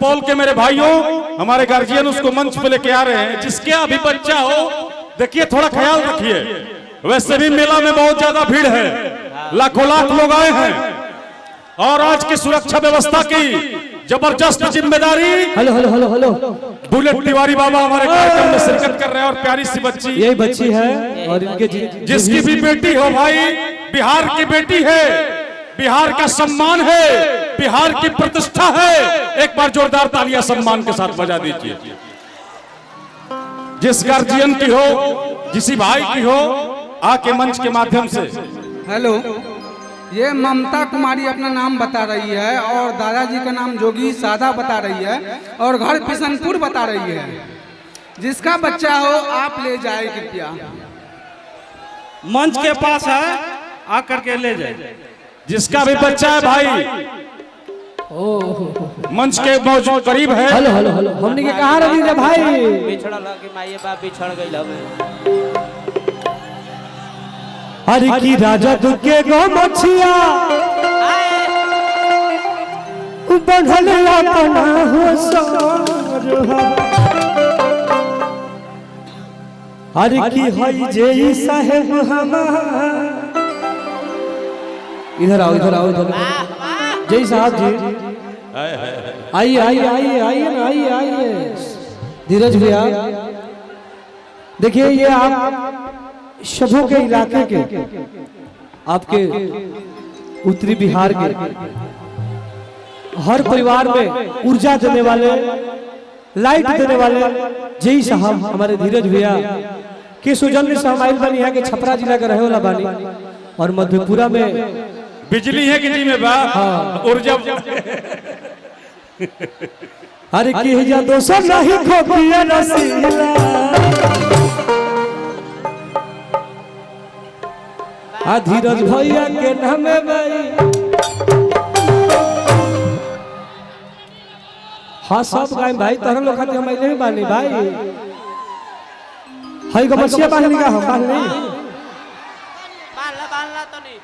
सुपौल के मेरे भाइयों, हमारे गार्जियन उसको मंच पे लेके आ रहे हैं। जिसके अभी बच्चा हो, देखिए थोड़ा ख्याल रखिए। वैसे भी मेला में बहुत ज्यादा भीड़ है, लाखों लाख लोग आए हैं और आज की सुरक्षा व्यवस्था की जबरदस्त जिम्मेदारी। Hello hello hello hello, bullet Tiwari बाबा हमारे कार्यक्रम में शिरकत कर रहे हैं। और प्यारी सी बच्ची, यही बच्ची है और इनके जिसकी भी बेटी हो भाई, बिहार की बेटी है, बिहार का सम्मान है, बिहार की प्रतिष्ठा है। एक बार जोरदार तालियां सम्मान के साथ बजा दीजिए। जिस गार्जियन की हो, किसी भाई की हो, आके मंच के माध्यम से। हेलो, ये ममता कुमारी अपना नाम बता रही है और दादाजी का नाम जोगी सादा बता रही है और घर किशनपुर बता रही है। जिसका बच्चा हो आप ले जाए कृपया। मंच के पास है, आकर के ले जाए। जिसका भी बच्चा है भाई, मंच के मौजूद करीब है। हेलो हेलो हेलो, हमने के कहा रही रे भाई, बिछड़ लगे माये बाप बिछड़ गई हमें। हरि की राजा दुके गो मछिया बढ़ल अपना हो सर। हरि की हई जे साहेब हमार, इधर आओ इधर आओ इधर। जय साहब जी, आइए आइए आइए आइए ना, आइए आइए। धीरज भैया देखिए, ये आप शभों के इलाके के, आपके उत्तरी बिहार के हर परिवार में ऊर्जा देने वाले, लाइट देने वाले जय साहब हमारे धीरज भैया के सौजन्य से हम आइल बानी है कि छपरा जिला का रहे वाला बानी और मधेपुरा में बिजली है कि जी में बा। हाँ। ऊर्जा अरे की जा दोसर नहीं खोपिया रसीला। आ धीरज भैया के नाम भाई, हाँ सब गाय भाई, तरह लोग खाते हम नहीं बानी भाई। हई को बच्चिया बांधने का हम बांध नहीं, बांधला तो नहीं।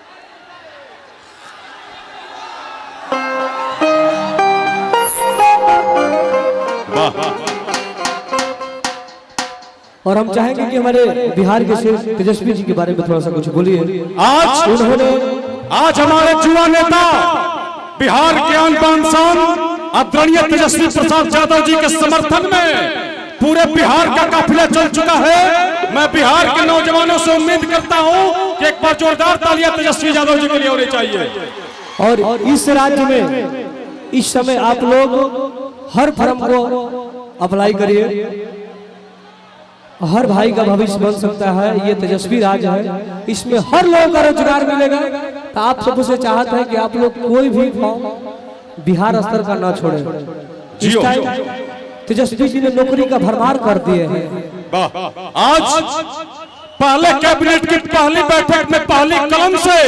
और हम चाहेंगे कि हमारे बिहार के शेर तेजस्वी जी के बारे में थोड़ा सा कुछ बोलिए। आज हमारे युवा नेता, बिहार के आन बान शान आदरणीय तेजस्वी प्रसाद यादव जी के समर्थन में पूरे बिहार का काफिला चल चुका है। मैं बिहार के नौजवानों से उम्मीद करता हूं कि एक बार जोरदार तालियां तेजस्वी यादव जी के लिए होनी चाहिए। और इस राज्य में इस समय आप लोग हर फर्म को अप्लाई करिए, हर भाई का भविष्य बन सकता है। ये तेजस्वी राज है, इसमें हर लोगों का रोजगार मिलेगा। तो आप सबसे चाहते हैं कि आप लोग कोई भी फॉर्म बिहार स्तर का ना छोड़े। इस टाइम तेजस्वी जी ने नौकरी का भरमार कर दिए हैं। आज पहले कैबिनेट की पहली बैठक में पहली कलम से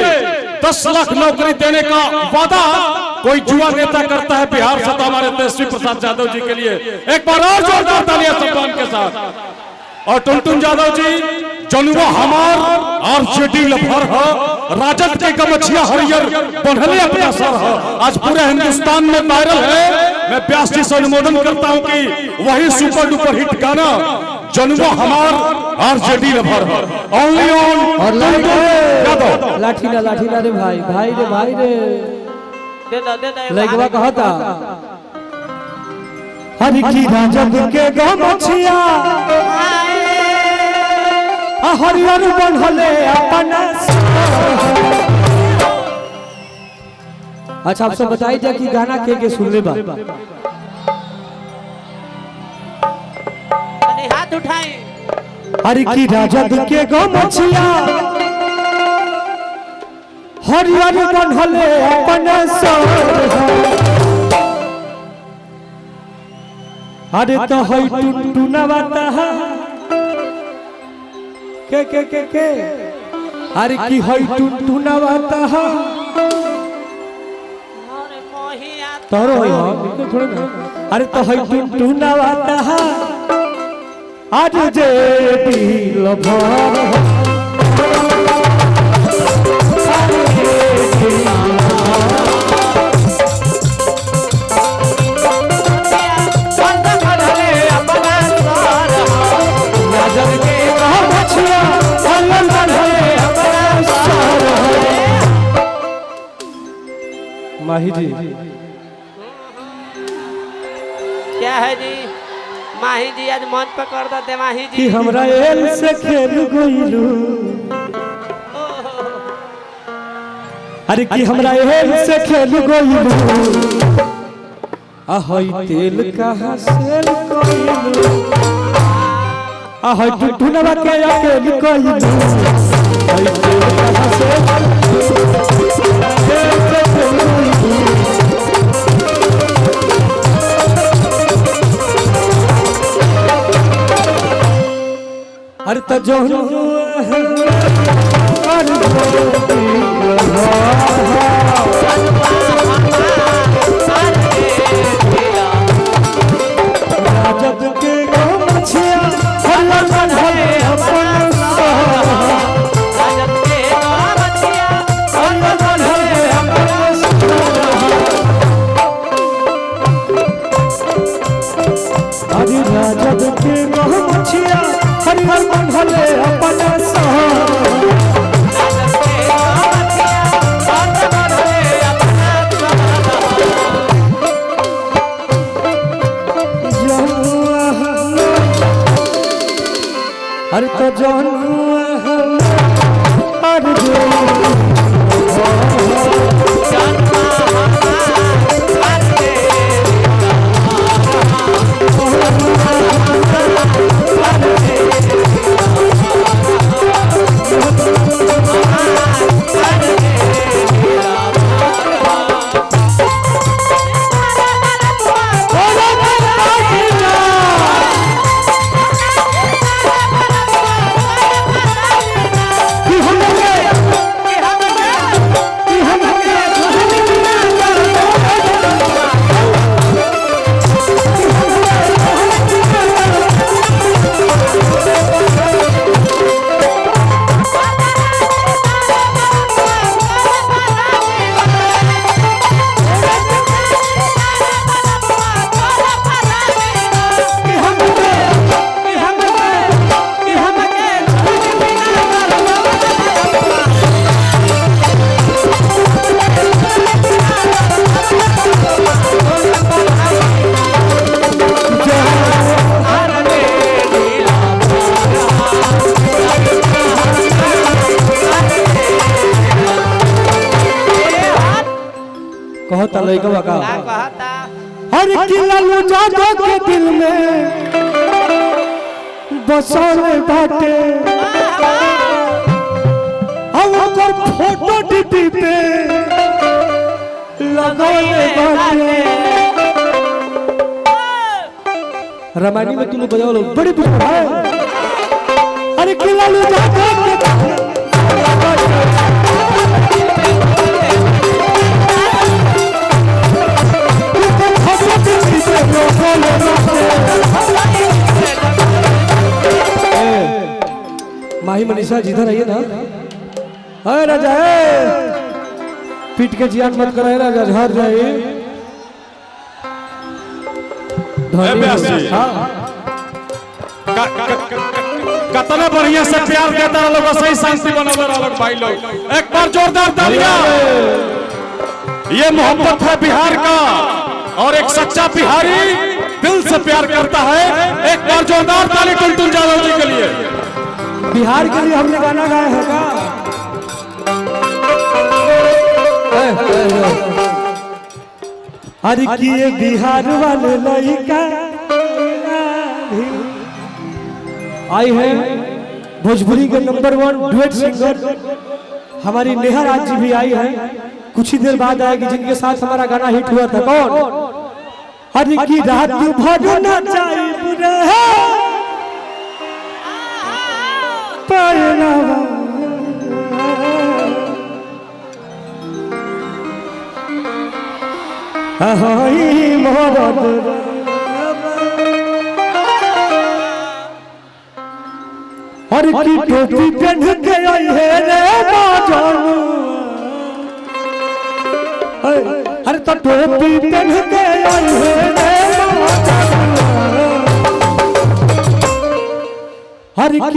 10 लाख नौकरी देने का वादा कोई युवा नेता करता है बिहार से, तो हमारे तेजस्वी प्रसाद यादव जी के लिए एक बार और जोरदार तालियां सम्मान के साथ। और टुनटुन यादव जी, जनुआ हमार आरजेडी लफर है, राजद के गमछिया हरियर बनहले अपना सर है, आज पूरे हिंदुस्तान में वायरल है। मैं व्यास जी से अनुमोदन करता हूं कि वही सुपर डुपर हिट गाना जनुआ हमार आरजेडी लफर है, ओनली ऑन और लाठी ना रे भाई, भाई रे भाई रे दे दो लगवा कहता। हरि की राजद के गमछिया हरियर बनहले अपना। अच्छा आप सब बताइए जा कि गाना के सुनले बा। हाथ उठाए। हरि की राजद के गमछिया हरियर बनहले अपना सर। अरे तो हई टुनटुनवा तहा के अरे की हई टुनटुनवा तहा तोरो होई हो थोड़े ना। अरे तो हई टुनटुनवा तहा आज जे दिल भर जी। क्या है जी माही जी आज मंच पर कर दो माही जी कि हमरा एल से खेल गइलू, अरे कि हमरा एल से खेल गइलू, आहई तेल कहाँ से कइलू, आहई टुटुनवा के अकेल कइलू, आहई तेल कहाँ से अरे तो जो राजद के गमछिया अरे राजद के गमछिया हरिहर मंडले अपन अरे तो जानू कहता लइकवा का कहता हर किला जागो के दिल में बसौले बाटे, हम ओकर फोटो डीपी पे लगौले बाटे। रामायणी में तुम बजाओ लोग बड़ी बुझा है। अरे किला जागो के माही मनीषा जिधर आइए ना। अरे राजा पीट के जियान मत कराए राजा, झड़ जाए। कितना बढ़िया से प्यार देता लोग, सही शांति बनौले लोग भाई लोग। एक बार जोरदार तालियां। ये मोहब्बत है बिहार का और एक सच्चा बिहारी दिल से प्यार करता है। एक बार जोरदार ताली टुनटुन यादव जी के लिए। बिहार के लिए हमने गाना गाया है का? अरे किए बिहार वाले लड़का आई है भोजपुरी के नंबर 1 डुएट सिंगर हमारी नेहा राज जी भी आई है। कुछ ही देर बाद आएगी, जिनके साथ हमारा गाना हिट हुआ था। कौन? अरे की रात भर नचाई बुरा है पहनावा, हाय मोहब्बत और की टोपी पहन के आई है रे बाजानू। अरे तो टोपी पहन के आई है रे बाजानू। हर की